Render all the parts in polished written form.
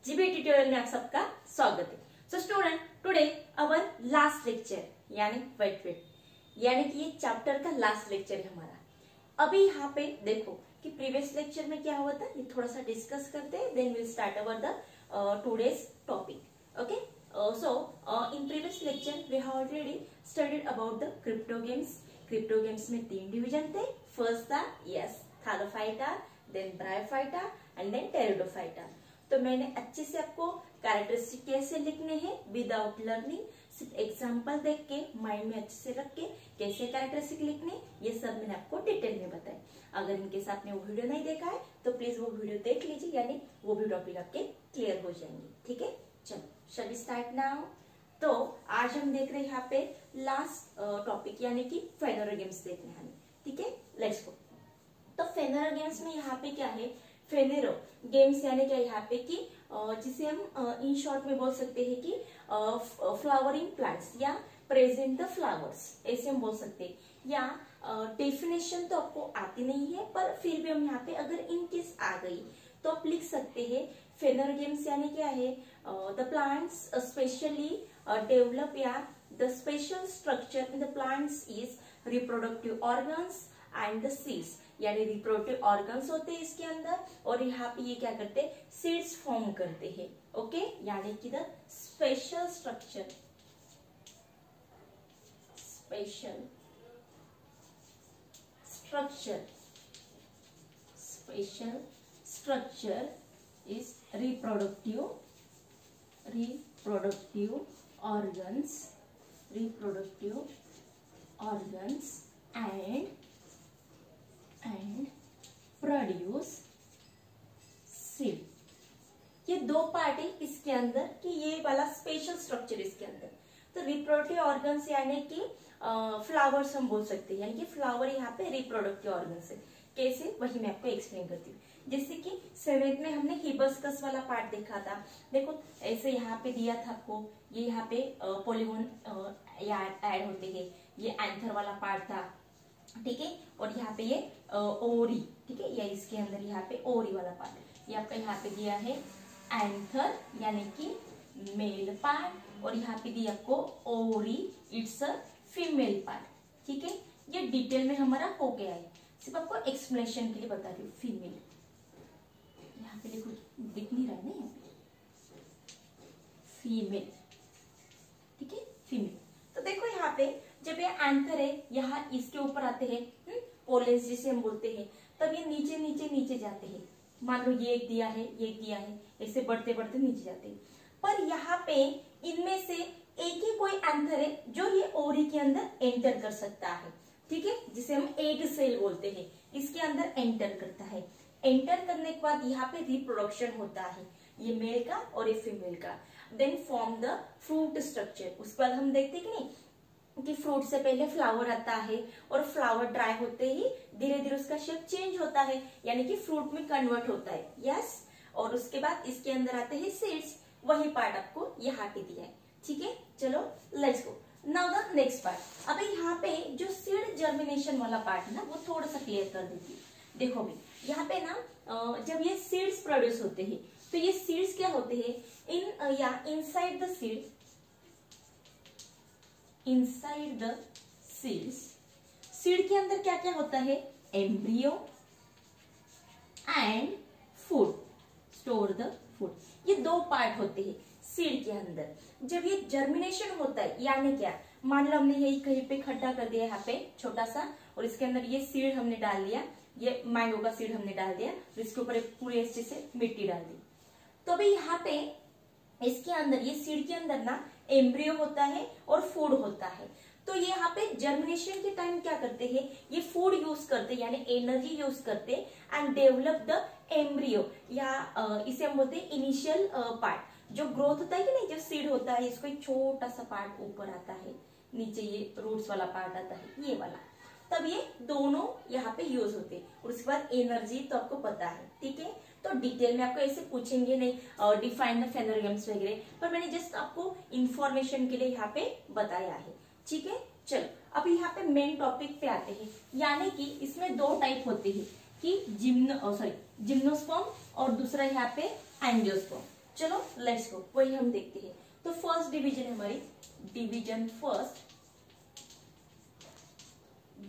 GB tutorial में आप सबका स्वागत है। So student, today our last lecture यानी वेट यानी कि ये चैप्टर का लास्ट लेक्चर है हमारा। अभी यहाँ पे देखो कि प्रीवियस लेक्चर में क्या हुआ था, ये थोड़ा सा डिस्कस करते हैं, then will start our the today's topic. Okay, so in previous lecture we have already studied about the cryptogams. Cryptogams में 3 डिवीजन थे। फर्स्ट था Thallophyta, then Bryophyta and then Pteridophyta. तो मैंने अच्छे से आपको कैरेक्टरिस्टिक कैसे लिखने हैं विदाउट लर्निंग, सिर्फ एग्जांपल देख के माइंड में अच्छे से रख के कैसे कैरेक्टरिस्टिक लिखने, ये सब मैंने आपको डिटेल में बताया। अगर इनके साथ आपने वो वीडियो नहीं देखा है तो प्लीज वो वीडियो देख लीजिए, यानी वो भी टॉपिक आपके क्लियर हो जाएंगे। ठीक है, चलो शैल वी स्टार्ट नाउ। तो आज हम देख रहे हैं यहाँ पे लास्ट टॉपिक यानी कि फेनोरो गेम्स देखने हैं। ठीक है, लेट्स गो। तो फेनोरो गेम्स में यहाँ पे क्या है, फेनेरो गेम्स यानी क्या यहाँ पे कि जिसे हम इन शॉर्ट में बोल सकते हैं कि फ्लावरिंग प्लांट्स या प्रेजेंट द फ्लावर्स, ऐसे हम बोल सकते हैं। या डेफिनेशन तो आपको आती नहीं है, पर फिर भी हम यहाँ पे अगर इन केस आ गई तो आप लिख सकते हैं फेनेरो गेम्स यानी क्या है, द प्लांट्स स्पेशली डेवलप या the special structure in the plants is reproductive organs and the seeds, यानी रिप्रोडक्टिव ऑर्गन्स होते हैं इसके अंदर, और यहाँ पे ये क्या करते हैं, सीड्स फॉर्म करते हैं। ओके, यानी कि the special structure is reproductive organs and produce seed। ये दो पार्ट है इसके अंदर कि ये वाला स्पेशल स्ट्रक्चर इसके अंदर। तो रिप्रोडक्टिव ऑर्गन्स यानी कि फ्लावर्स हम बोल सकते हैं, यानी कि फ्लावर यहाँ पे रिप्रोडक्टिव ऑर्गन्स है। कैसे, वही मैं आपको एक्सप्लेन करती हूँ। जैसे कि 7th में हमने हिबिस्कस वाला पार्ट देखा था। देखो ऐसे यहाँ पे दिया था आपको, ये यहाँ पे पोलिगोन ऐड होते हैं, ये एंथर वाला पार्ट था। ठीक है, और यहाँ पे ये ओरी, ठीक है, या इसके अंदर यहाँ पे ओरी वाला पार्ट, ये आपका यहाँ पे दिया है एंथर यानी कि मेल पार्ट, और यहाँ पे दिया आपको ओरी, इट्स अ फीमेल पार्ट। ठीक है, ये डिटेल में हमारा हो गया है, सिर्फ आपको एक्सप्लेनेशन के लिए बता रही हूँ। फीमेल यहाँ पे देखो दिख नहीं रहा है ना, यहाँ पे फीमेल। ठीक है, फीमेल। तो देखो यहाँ पे जब ये एंथर है, यहाँ इसके ऊपर आते हैं पोलेंस जिसे हम बोलते हैं, तब ये नीचे नीचे नीचे जाते हैं। मान लो ये एक दिया है, ये एक दिया है, ऐसे बढ़ते बढ़ते नीचे जाते हैं। पर यहाँ पे इनमें से एक ही कोई एंथर है जो ये ओरी के अंदर एंटर कर सकता है। ठीक है, जिसे हम एग सेल बोलते हैं, इसके अंदर एंटर करता है। एंटर करने के बाद यहाँ पे रिप्रोडक्शन होता है, ये मेल का और ये फीमेल का। Then form the fruit structure. उसके बाद हम देखते हैं कि नहीं कि फ्रूट से पहले फ्लावर आता है, और फ्लावर ड्राई होते ही धीरे धीरे उसका शेप चेंज होता है, यानी कि फ्रूट में कन्वर्ट होता है। यस, और उसके बाद इसके अंदर आते हैं सीड्स, वही पार्ट आपको यहाँ पे दिया है। ठीक है, चलो let's go now the next part. अभी यहाँ पे जो सीड जर्मिनेशन वाला पार्ट है ना, वो थोड़ा सा क्लियर कर देती है। देखो भी यहाँ पे ना जब ये सीड्स प्रोड्यूस होते हैं, तो ये सीड्स क्या होते हैं, इनसाइड द सीड्स, सीड के अंदर क्या क्या होता है, embryo and food, store the food. ये दो पार्ट होते हैं सीड के अंदर। जब ये जर्मिनेशन होता है, यानी क्या, मान लो हमने यही कहीं पे खड्डा कर दिया यहाँ पे छोटा सा, और इसके अंदर ये सीड हमने डाल दिया, ये मैंगो का सीड हमने डाल दिया, तो इसके ऊपर एक पूरी अच्छे से मिट्टी डाल दी। तो अभी यहाँ पे इसके अंदर, ये सीड के अंदर ना एम्ब्रियो होता है और फूड होता है। तो ये यहाँ पे जर्मिनेशन के टाइम क्या करते हैं, ये फूड यूज करते हैं, यानी एनर्जी यूज करते हैं एंड डेवलप द एम्ब्रियो, या इसे हम बोलते हैं इनिशियल पार्ट। जो ग्रोथ होता है कि नहीं, जब सीड होता है, इसको एक छोटा सा पार्ट ऊपर आता है, नीचे ये रूट्स वाला पार्ट आता है, ये वाला, तब ये दोनों यहाँ पे यूज होते हैं। और उसके बाद एनर्जी तो आपको पता है। ठीक है, तो डिटेल में आपको ऐसे पूछेंगे नहीं डिफाइन द फेनोरो गेम्स वगैरह, पर मैंने जस्ट आपको इंफॉर्मेशन के लिए यहाँ पे बताया है। ठीक है, चलो अब यहाँ पे मेन टॉपिक पे आते हैं, यानी कि इसमें 2 टाइप होते हैं कि जिम्नोस्पर्म और दूसरा यहाँ पे एंजियोस्पर्म। चलो लेट्स गो, वही हम देखते हैं। तो फर्स्ट डिवीजन है हमारी, डिवीजन फर्स्ट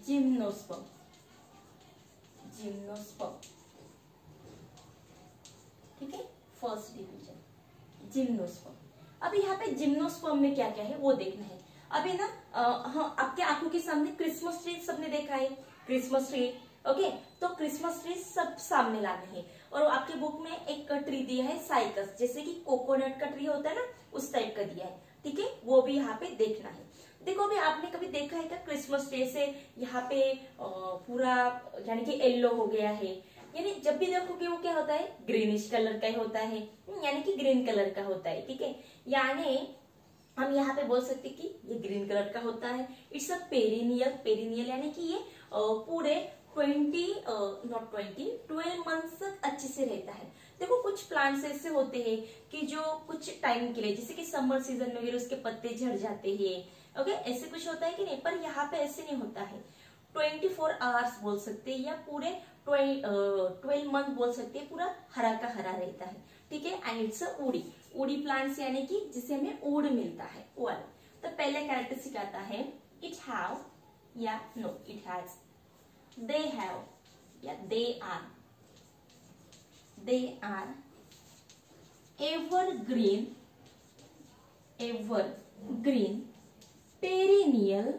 जिम्नोस्पर्म, जिम्नोस्पर्म, ठीक है, फर्स्ट डिवीजन जिम्नोस्पर्म। अब यहाँ पे जिम्नोस्पर्म में क्या क्या है वो देखना है। अभी ना हाँ, आपके आंखों के सामने क्रिसमस ट्री सबने देखा है, क्रिसमस ट्री, ओके। तो क्रिसमस ट्री सब सामने लाने हैं। और आपके बुक में एक ट्री दिया है साइकस, जैसे कि कोकोनट का ट्री होता है ना, उस टाइप का दिया है, ठीक है, वो भी यहाँ पे देखना है। देखो अभी आपने कभी देखा है क्या क्रिसमस ट्री से यहाँ पे पूरा यानी कि येलो हो गया है, यानी जब भी देखोगे वो क्या होता है, ग्रीनिश कलर का ही होता है, यानी कि ग्रीन कलर का होता है, ठीक है। यानी हम यहाँ पे बोल सकते कि ये ग्रीन कलर का होता है। इट्स अ पेरिनियल, पेरिनियल यानी कि ये पूरे 12 मंथ्स तक अच्छे से रहता है। देखो कुछ प्लांट्स ऐसे होते हैं कि जो कुछ टाइम के लिए, जैसे कि समर सीजन में उसके पत्ते झड़ जाते हैं, ओके, ऐसे कुछ होता है कि नहीं, पर यहाँ पे ऐसे नहीं होता है। 24 आवर्स बोल सकते हैं, या पूरे 12 मंथ बोल सकते हैं, पूरा हरा का हरा रहता है, ठीक है। And it's a woody, woody plants यानी कि जिसे हमें वुड मिलता है, वो वाला। तो पहले कैरेक्टरिस्टिक आता है, इट हैव या no it has, they have या they are evergreen perennial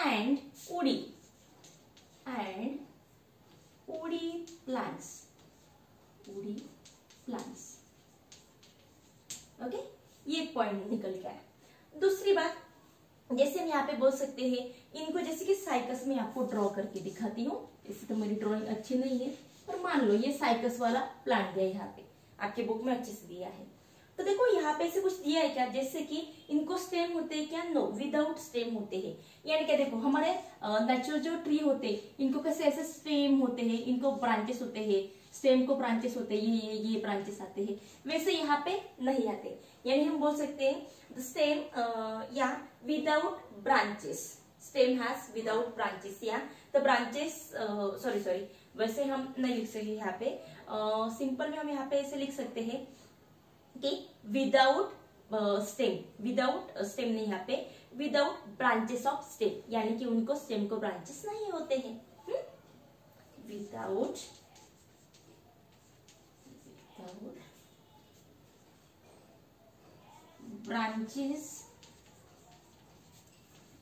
and woody plants, okay. ये पॉइंट निकल गया है। दूसरी बात, जैसे हम यहाँ पे बोल सकते हैं इनको, जैसे कि साइकस में आपको ड्रॉ करके दिखाती हूँ, इससे तो मेरी ड्राइंग अच्छी नहीं है, पर मान लो ये साइकस वाला प्लांट दिया है, यहाँ पे आपके बुक में अच्छे से दिया है। तो देखो यहाँ पे ऐसे कुछ दिया है क्या, जैसे कि इनको स्टेम होते हैं क्या, नो, विदाउट स्टेम होते हैं। यानी क्या, देखो हमारे नेचुरल जो ट्री होते हैं इनको कैसे ऐसे स्टेम होते हैं, इनको ब्रांचेस होते हैं, स्टेम को ब्रांचेस होते हैं, ये ब्रांचेस आते हैं, वैसे यहाँ पे नहीं आते। यानी हम बोल सकते हैं स्टेम या without branches, stem has without branches, या द ब्रांचेस, सॉरी वैसे हम नहीं लिख सकते यहाँ पे, सिंपल में हम यहाँ पे ऐसे लिख सकते हैं कि विदाउट स्टेम नहीं, यहाँ पे विदाउट ब्रांचेस ऑफ स्टेम, यानी कि उनको स्टेम को ब्रांचेस नहीं होते हैं, विदाउट ब्रांचेस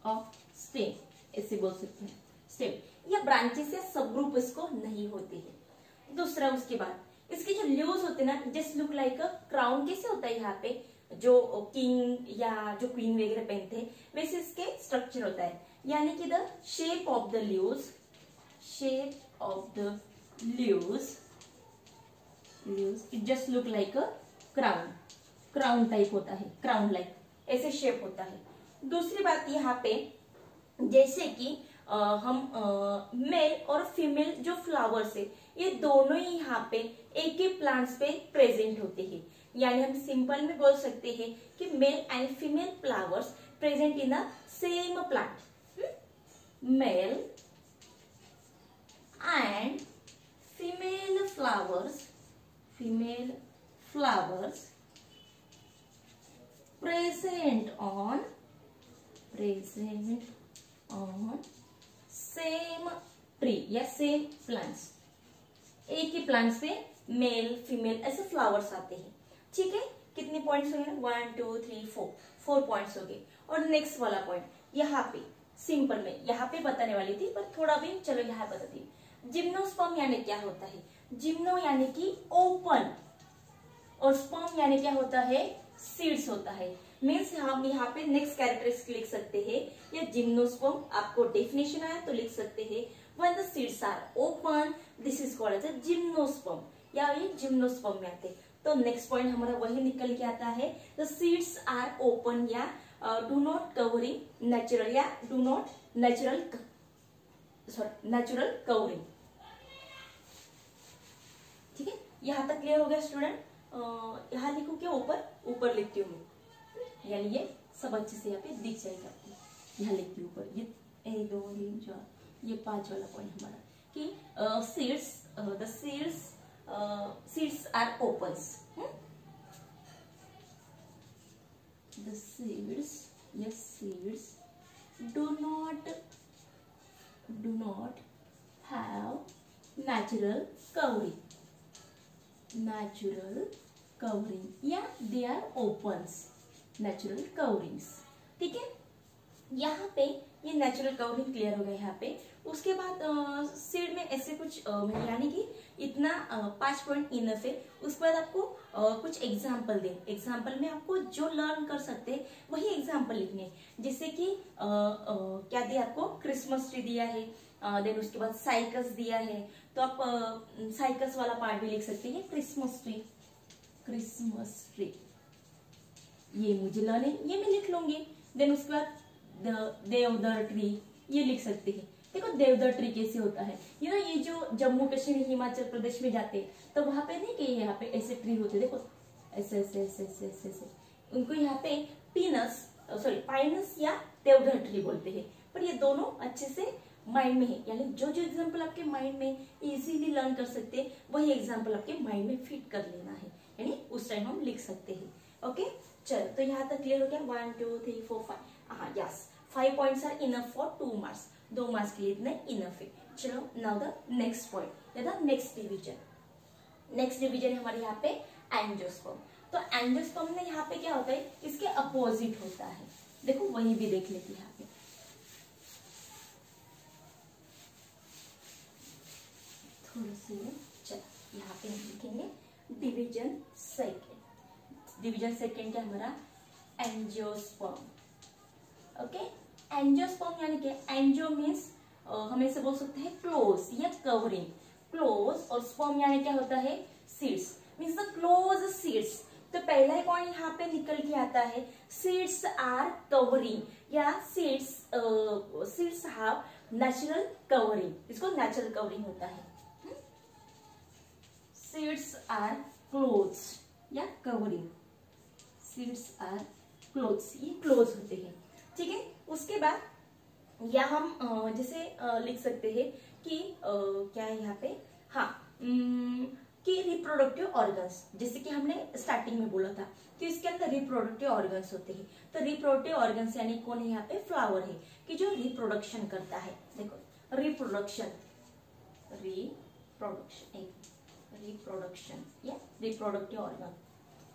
ऑफ स्टेम, ऐसे बोल सकते हैं, स्टेम या ब्रांचेस या सब ग्रुप इसको नहीं होते हैं। दूसरा, उसके बाद इसके जो लीव्स होते हैं ना, just look like a crown, कैसे होता है यहाँ पे जो किंग या जो क्वीन वगैरह पहनते हैं, वैसे इसके स्ट्रक्चर होता है। यानी कि the shape of the leaves it just look like a crown type होता है, क्राउन लाइक ऐसे शेप होता है। दूसरी बात यहाँ पे, जैसे कि हम मेल और फीमेल जो फ्लावर्स है, ये दोनों ही यहाँ पे एक ही प्लांट्स पे प्रेजेंट होते हैं। यानी हम सिंपल में बोल सकते हैं कि male and female flowers present in the same plant, male and female flowers present on same tree या सेम प्लांट्स, एक ही प्लांट्स पे मेल फीमेल ऐसे फ्लावर्स आते हैं, ठीक है। कितने पॉइंट्स हो गए, 1 2 3 4 पॉइंट्स हो गए। और नेक्स्ट वाला पॉइंट यहाँ पे सिंपल में यहाँ पे बताने वाली थी, पर थोड़ा भी चलो यहाँ बताती हूँ। जिम्नोस्पर्म यानी क्या होता है, जिम्नो यानी कि ओपन, और स्पर्म यानी क्या होता है, सीड्स होता है। मीन्स हम यहाँ पे नेक्स्ट कैरेक्टरिस्टिक लिख सकते हैं, या जिम्नोस्पर्म, आपको डेफिनेशन आया तो लिख सकते हैं, when the seeds are open this is called as a gymnosperm, या ये जिम्नोस्पर्म में आते। तो नेक्स्ट पॉइंट हमारा वही निकल के आता है, द सीड्स आर ओपन या डू नॉट कवरिंग नेचुरल, या डू नॉट नेचुरल कवरिंग, ठीक है। यहाँ तक क्लियर हो गया स्टूडेंट। यहाँ लिखू क्या, ऊपर लिखती हूँ मैं, यानी ये सब अच्छे से यहाँ पे दिख जाएगा आपको। यहाँ लिखती हूँ ऊपर, ये 1 2 3 4, ये 5 वाला पॉइंट हमारा कि seeds, the seeds seeds are opens. The seeds, yes, seeds do not have natural covering. Natural covering, या they are opens, natural coverings. ठीक है, यहाँ पे ये नेचुरल कवरिंग क्लियर हो गया यहाँ पे. उसके बाद सीड में ऐसे कुछ यानी कि इतना 5 पॉइंट इनफ है. उसके बाद आपको कुछ एग्जाम्पल दे. एग्जाम्पल में आपको जो लर्न कर सकते हैं वही एग्जाम्पल लिखने. जैसे कि क्या दिया आपको, क्रिसमस ट्री दिया है, देन उसके बाद साइकस दिया है, तो आप साइकस वाला पार्ट भी लिख सकते हैं. क्रिसमस ट्री, क्रिसमस ट्री ये मुझे लर्न है, ये मैं लिख लूंगी. देन उसके बाद देवदार ट्री ये लिख सकते हैं. देखो देवदार ट्री कैसे होता है, ये जो जम्मू कश्मीर हिमाचल प्रदेश में जाते हैं तो वहां पे नहीं कि यहाँ पे ऐसे ट्री होते, देखो ऐसे ऐसे ऐसे ऐसे ऐसे ऐसे, उनको यहाँ पे पाइनस या देवदार ट्री बोलते हैं. पर ये दोनों अच्छे से माइंड में है, यानी जो जो एग्जाम्पल आपके माइंड में इजीली लर्न कर सकते हैं वही एग्जाम्पल आपके माइंड में फिट कर लेना है, यानी उस टाइम हम लिख सकते हैं. ओके, चलो तो यहाँ तक क्लियर हो गया. 1 2 3 4 5. हाँ, yes, 5 points are enough for 2 marks. 2 marks के लिए इतना इनफ है. चलो now the next point, next division. Next division हमारे यहाँ पे एंजियोस्पर्म. तो एंजियोस्पर्म में यहाँ पे क्या होता है, इसके अपोजिट होता है. देखो वही भी देख लेते हैं यहाँ पे. थोड़ा सा चलो यहाँ पे हम लिखेंगे डिवीजन सेकेंड. डिवीजन सेकेंड क्या हमारा, एंजियोस्पर्म. ओके, एंजियोस्पर्म यानी कि एंजियो मीन्स हम ऐसे बोल सकते हैं क्लोज या कवरिंग. क्लोज और स्पर्म यानी क्या होता है, seeds, means the close seeds. तो पहला ही पॉइंट यहाँ पे निकल के आता है, सीड्स आर कवरिंग या सीड्स हैव नेचुरल कवरिंग. इसको नेचुरल कवरिंग होता है. सीड्स आर क्लोज या कवरिंग. सीड्स आर क्लोज, ये क्लोज होते हैं. ठीक है, उसके बाद या हम जैसे लिख सकते हैं कि क्या है यहाँ पे, हाँ, कि रिप्रोडक्टिव ऑर्गन्स, जैसे कि हमने स्टार्टिंग में बोला था कि इसके अंदर रिप्रोडक्टिव ऑर्गन्स होते हैं. तो रिप्रोडक्टिव ऑर्गन्स यानी कौन है यहाँ पे, फ्लावर है कि जो रिप्रोडक्शन करता है. देखो रिप्रोडक्शन, रिप्रोडक्शन या रिप्रोडक्टिव ऑर्गन.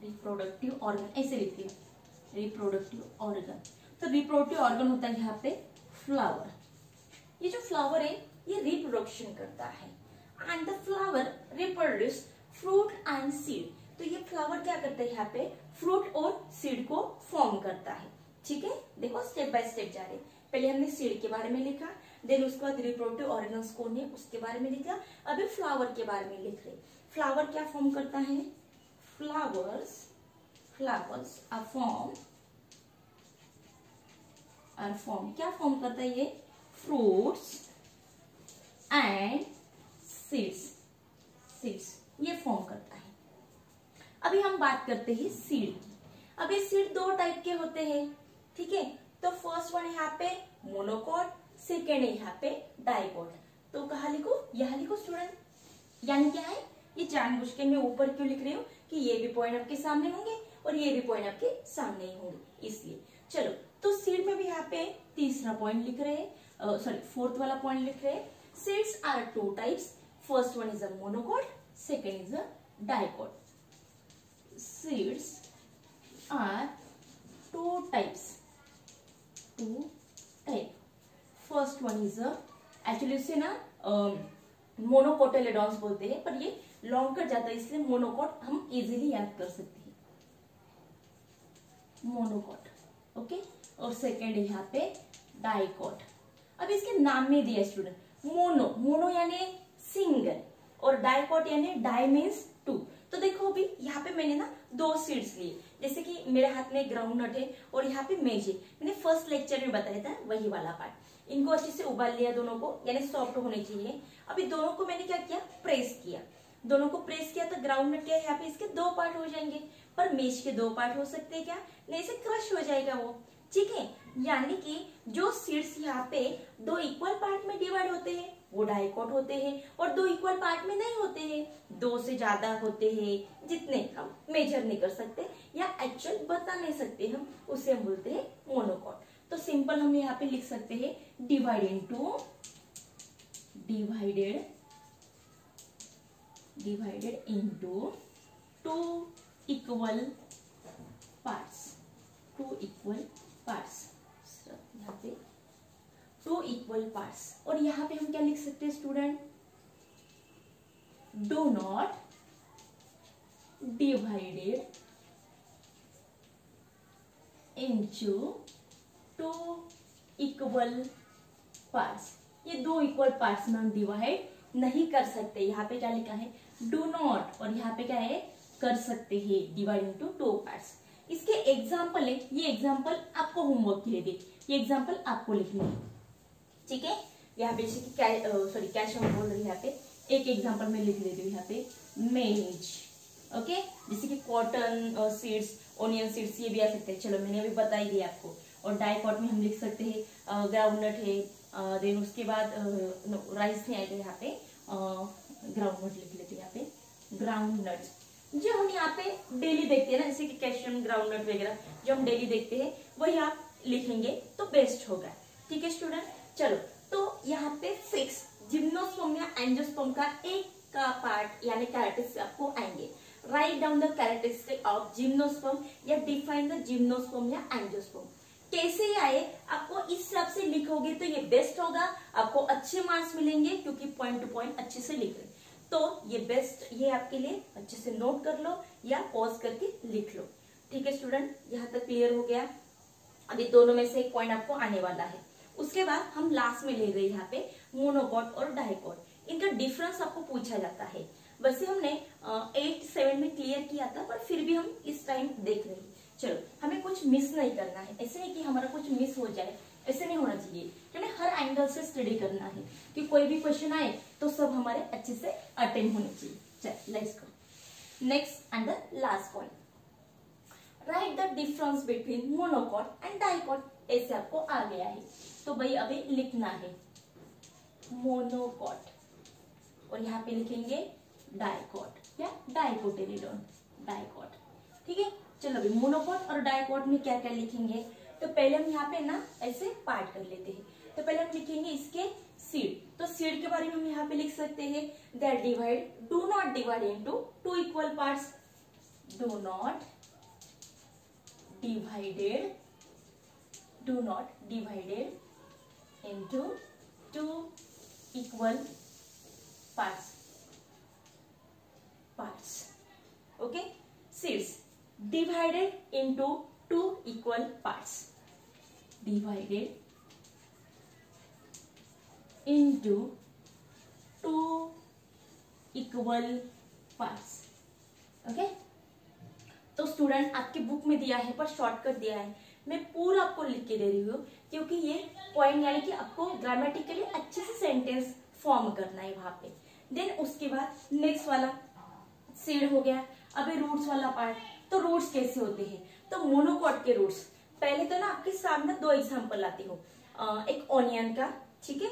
रिप्रोडक्टिव ऑर्गन ऐसे लिखते हैं, रिप्रोडक्टिव ऑर्गन. तो रिप्रोडक्टिव ऑर्गन होता है यहाँ पे फ्लावर. ये जो फ्लावर है ये रिप्रोडक्शन करता है. And the flower reproduce fruit and seed. तो ये फ्लावर क्या करता है, यहाँ पे फ्रूट और सीड को फॉर्म करता है. ठीक है, देखो स्टेप बाय स्टेप जा रहे. पहले हमने सीड के बारे में लिखा, देन उसके बाद रिप्रोडक्टिव ऑर्गन्स कौन है उसके बारे में लिखा, अभी फ्लावर के बारे में लिख रहे. फ्लावर क्या फॉर्म करता है, फ्लावर्स आर फॉर्म क्या फॉर्म करता है, ये फ्रूट्स एंड सीड्स ये फॉर्म करता है. अभी हम बात करते हैं सीड की. अभी सीड 2 टाइप के होते हैं. ठीक है, तो फर्स्ट वन है यहाँ पे मोनोकॉट, सेकेंड है यहाँ पे डाइकॉट. तो कहा लिखो, यहाँ लिखो स्टूडेंट. यानी क्या है, ये जानबूझ के मैं ऊपर क्यों लिख रही हूँ कि ये भी पॉइंट आपके सामने होंगे और ये भी पॉइंट आपके सामने ही होंगे, इसलिए. चलो, तो सीड में भी यहाँ पे तीसरा पॉइंट लिख रहे हैं, फोर्थ वाला पॉइंट लिख रहे हैं. Seeds are 2 types. First one is a monocot, second is a dicot. Seeds are 2 types. First one is actually इसे ना मोनोकोटिलेडॉन्स बोलते हैं, पर ये लॉन्ग कर जाता है इसलिए मोनोकॉट हम इजीली याद कर सकते हैं, मोनोकॉट. ओके, और सेकेंड है यहाँ पे डाइकॉट. अब इसके नाम में दिया स्टूडेंट, मोनो यानी सिंगल और डाइकॉट यानी डाई मीन्स 2. तो देखो अभी यहाँ पे मैंने ना 2 सीड्स लिए, जैसे कि मेरे हाथ में ग्राउंड नट है और यहाँ पे मेज है. मैंने फर्स्ट लेक्चर में बताया था वही वाला पार्ट. इनको अच्छे से उबाल लिया दोनों को, यानी सॉफ्ट होने चाहिए. अभी दोनों को मैंने क्या किया, प्रेस किया. दोनों को प्रेस किया तो ग्राउंड नट क्या है, यहाँ पे इसके 2 पार्ट हो जाएंगे. पर मेज के 2 पार्ट हो सकते हैं क्या, नहीं से क्रश हो जाएगा वो. ठीक है, यानी कि जो सीड्स यहाँ पे 2 इक्वल पार्ट में डिवाइड होते हैं वो डाइकोट होते हैं, और दो इक्वल पार्ट में नहीं होते हैं, दो से ज्यादा होते हैं, जितने हम मेजर नहीं कर सकते या एक्चुअल बता नहीं सकते हम, उसे हम बोलते हैं मोनोकॉट। तो सिंपल हम यहाँ पे लिख सकते हैं divided into two equal parts, यहाँ पे टू इक्वल पार्ट्स। और यहाँ पे हम क्या लिख सकते हैं student, do not divided into two equal parts. ये दो इक्वल पार्ट्स में हम डिवाइड नहीं कर सकते। यहाँ पे क्या लिखा है, डू नॉट, और यहाँ पे क्या है, कर सकते हैं डिवाइड इनटू टू पार्ट्स। इसके एग्जाम्पल है, ये एग्जाम्पल आपको होमवर्क के लिए दे, ये एग्जाम्पल आपको लिखने है, ठीक है। यहाँ पे जैसे कैश हम बोल रहे हैं, यहाँ पे एक एग्जाम्पल में लिख लेती हूँ यहाँ पे मेज, ओके। जैसे कि कॉटन सीड्स, ओनियन सीड्स, ये भी आ सकते हैं। चलो मैंने अभी बता ही दिया आपको। और डाइकॉट में हम लिख सकते हैं ग्राउंडनट है, देन उसके बाद राइस नहीं आएगा, यहाँ पे ग्राउंडनट लिख लेते हैं, यहाँ पे ग्राउंडनट जो हम यहाँ पे डेली देखते हैं ना, जैसे कि कैल्शियम ग्राउंडनट वगैरह जो हम डेली देखते हैं, वही आप लिखेंगे तो बेस्ट होगा, ठीक है स्टूडेंट। चलो, तो यहाँ पे 6 जिम्नोस्पर्म या एंजियोस्पर्म का एक का पार्ट यानी कैरेक्टरिस्टिक आपको आएंगे। Write down the characteristic of gymnosperm या डिफाइन द जिम्नोस्पर्म या एंजियोस्पर्म। कैसे आए, आपको इस हिसाब से लिखोगे तो ये बेस्ट होगा, आपको अच्छे मार्क्स मिलेंगे, क्योंकि पॉइंट टू पॉइंट अच्छे से लिख रहे। तो ये बेस्ट, ये आपके लिए अच्छे से नोट कर लो या पॉज करके लिख लो, ठीक है स्टूडेंट। यहाँ तक क्लियर हो गया। अभी दोनों में से एक पॉइंट आपको आने वाला है। उसके बाद हम लास्ट में ले रहे हैं यहाँ पे मोनोकॉट और डाइकॉट। इनका डिफरेंस आपको पूछा जाता है। वैसे हमने 8-7 में क्लियर किया था, पर फिर भी हम इस टाइम देख रहे हैं। चलो, हमें कुछ मिस नहीं करना है, ऐसे नहीं कि हमारा कुछ मिस हो जाए, ऐसे नहीं होना चाहिए। हमें हर एंगल से स्टडी करना है कि कोई भी क्वेश्चन आए तो सब हमारे अच्छे से अटेंड होने चाहिए। चल let's go next and the last point, right the difference between monocot and dicot. ऐसे आपको आ गया है, तो भाई अभी लिखना है मोनोकॉट और यहाँ पे लिखेंगे डाइकॉट या डाइकोटिलेडोन, डाइकॉट, ठीक है। चलो अभी मोनोकॉट और डाइकॉट में क्या क्या लिखेंगे, तो पहले हम यहाँ पे ना ऐसे पार्ट कर लेते हैं। तो पहले हम लिखेंगे इसके सीड। तो सीड के बारे में हम यहाँ पे लिख सकते हैं that divide, do not divide into two equal parts, do not divided into two equal parts, okay. Seeds divided into two equal parts, divided into two equal parts, okay। तो स्टूडेंट आपकी बुक में दिया है पर shortcut दिया है, मैं पूरा आपको लिख के दे रही हूँ, क्योंकि ये पॉइंट यानी कि आपको ग्रामेटिकली अच्छे से सेंटेंस फॉर्म करना है वहां पे। देन उसके बाद नेक्स्ट वाला सीड हो गया। अभी रूट्स वाला पार्ट, तो रूट्स कैसे होते हैं, तो मोनोकॉट के रूट्स पहले तो ना आपके सामने 2 एग्जांपल लाती हूँ, एक ऑनियन का, ठीक है,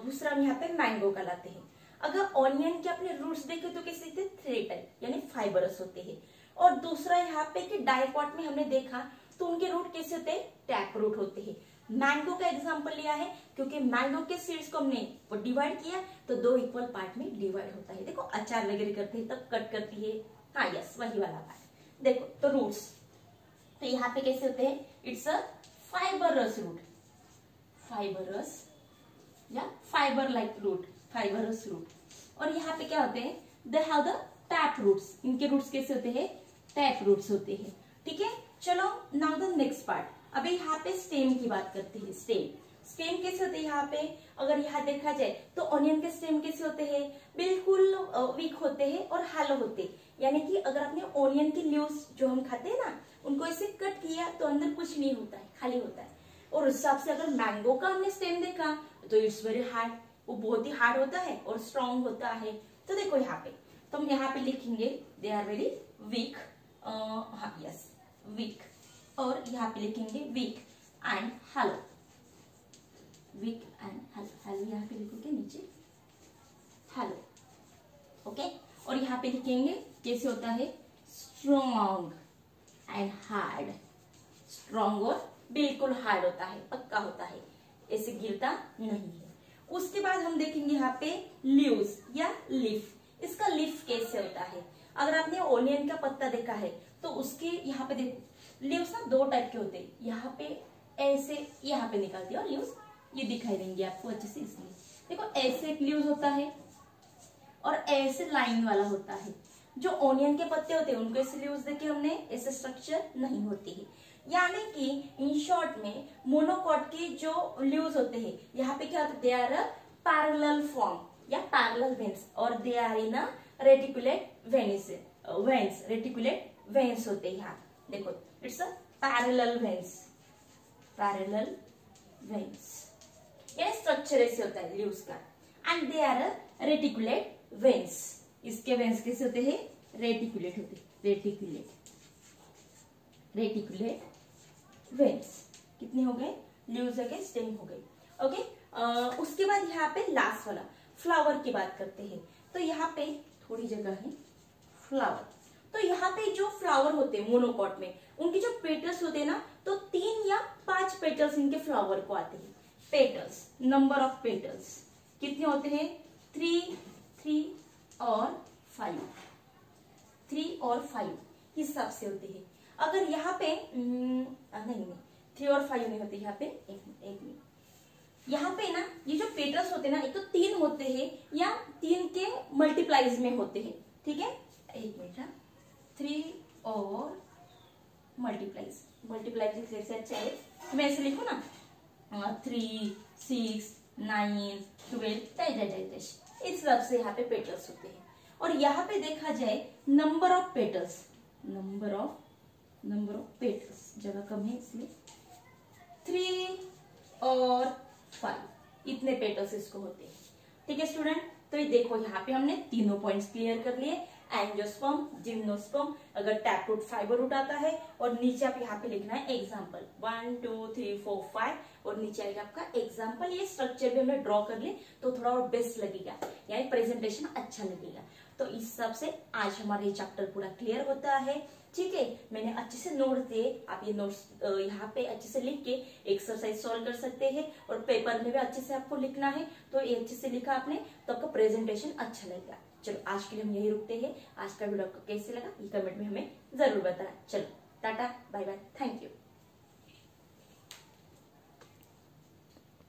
दूसरा हम यहाँ पे मैंगो का लाते हैं। अगर ऑनियन के अपने रूट्स देखे तो कैसे थे, 3 टाइप यानी फाइबरस होते हैं। और दूसरा यहाँ पे कि डाइकॉट में हमने देखा तो उनके रूट कैसे होते हैं, टैप रूट होते हैं। मैंगो का एग्जाम्पल लिया है क्योंकि मैंगो के सीड्स को हमने डिवाइड किया तो 2 इक्वल पार्ट में डिवाइड होता है। देखो अचार वगैरह करते हैं तब कट करती है, हाँ यस वही वाला पार्ट। देखो तो रूट्स, तो यहाँ पे कैसे होते हैं, it's a fibrous root, fibrous या fibre like root, fibrous root. और यहाँ पे क्या होते हैं, they have the tap roots, इनके रूट्स कैसे होते हैं, टैप रूट्स होते हैं, ठीक है। चलो नाउ द नेक्स्ट पार्ट, अभी यहाँ पे स्टेम की बात करते हैं। स्टेम कैसे होते हैं, यहाँ पे अगर यहाँ देखा जाए तो ऑनियन के स्टेम कैसे होते हैं, बिल्कुल वीक होते हैं और हैलो होते हैं। यानी कि अगर आपने ऑनियन की लीव्स जो हम खाते हैं ना, उनको ऐसे कट किया तो अंदर कुछ नहीं होता है, खाली होता है। और उस हिसाब से अगर मैंगो का हमने स्टेम देखा तो इट्स वेरी हार्ड, वो बहुत ही हार्ड होता है और स्ट्रॉन्ग होता है। तो देखो यहाँ पे, तो हम यहाँ पे लिखेंगे दे आर वेरी वीक, हाँ यस वीक, और यहाँ पे लिखेंगे weak and hollow, weak and hollow, यहाँ पे लिखोगे नीचे पे लिखेंगे कैसे होता है, स्ट्रॉन्ग एंड हार्ड। स्ट्रॉन्ग और बिल्कुल हार्ड होता है, पक्का होता है, ऐसे गिरता नहीं है। उसके बाद हम देखेंगे यहाँ पे लीव्स या लीफ। इसका लीफ कैसे होता है, अगर आपने ओनियन का पत्ता देखा है तो उसके यहाँ पे देखो लीव्स ना दो टाइप के होते हैं, यहाँ पे ऐसे यहाँ पे निकलती है और लीव्स ये दिखाई देंगे आपको अच्छे से, इसलिए देखो ऐसे एक लीव्स होता है और ऐसे लाइन वाला होता है। जो ओनियन के पत्ते होते हैं उनको ऐसे लीव्स देखे हमने, ऐसे स्ट्रक्चर नहीं होती है। यानी कि इन शॉर्ट में मोनोकॉट के जो लीव्स होते हैं यहाँ पे क्या होता है, they are a parallel form या पैरेलल वेन्स और they are in a reticulate veins. Reticulate veins होते हैं यहाँ, देखो it's a parallel veins, parallel veins. ये स्ट्रक्चर ऐसे होता है लीव्स का। And they are a reticulate veins. इसके वेन्स कैसे होते हैं, रेटिकुलेट होते हैं, रेटिकुलेट वेन्स। कितने हो गए, लीव्स हो गए, स्टेम हो गई। ओके, उसके बाद यहाँ पे लास्ट वाला फ्लावर की बात करते हैं। तो यहाँ पे थोड़ी जगह है फ्लावर। तो यहाँ पे जो फ्लावर होते हैं मोनोकॉट में, उनके जो पेटल्स होते हैं ना, तो 3 या 5 पेटल्स इनके फ्लावर को आते हैं। पेटल्स, नंबर ऑफ पेटल्स कितने होते हैं, 3 और 5, 3 और 5 हिसाब से होते हैं। अगर यहाँ पे नहीं 3 और 5 नहीं होते यहाँ पे, एक मिनट, यहाँ पे ना ये जो पेटल्स होते हैं ना, एक तो 3 होते हैं या 3 के मल्टीप्लाइज में होते हैं, ठीक है, एक मिनट, 3 और मल्टीप्लाइज जैसे अच्छा है तो मैं ऐसे लिखू ना, 3, 6, 9, 12 इस हिसाब से यहाँ पे पेटल्स होते हैं। और यहाँ पे देखा जाए number of petals, number of petals जगह कम है इसलिए 3 और 5 इतने पेटल्स इसको होते हैं। ठीक है स्टूडेंट, तो ये देखो यहाँ पे हमने तीनों पॉइंट्स क्लियर कर लिए, एंजियोस्पर्म, जिम्नोस्पर्म, अगर टैप रूट, फाइबर रूट आता है, और नीचे आप यहाँ पे लिखना है एग्जाम्पल 1 2 3 4 5 और नीचे आएगा आपका एग्जाम्पल। ये स्ट्रक्चर भी हमने ड्रॉ कर लिए तो थोड़ा और बेस्ट लगेगा, यानी प्रेजेंटेशन अच्छा लगेगा। तो इस हिसाब से आज हमारा ये चैप्टर पूरा क्लियर होता है। ठीक है, मैंने अच्छे से नोट्स दिए, आप ये नोट्स यहाँ पे अच्छे से लिख के एक्सरसाइज सॉल्व कर सकते हैं, और पेपर में भी अच्छे से आपको लिखना है। तो ये अच्छे से लिखा आपने तो आपका प्रेजेंटेशन अच्छा लगेगा। चलो आज के लिए हम यही रुकते हैं। आज का वीडियो आपको कैसे लगा ये कमेंट में हमें जरूर बताना। चलो tata, bye bye, thank you.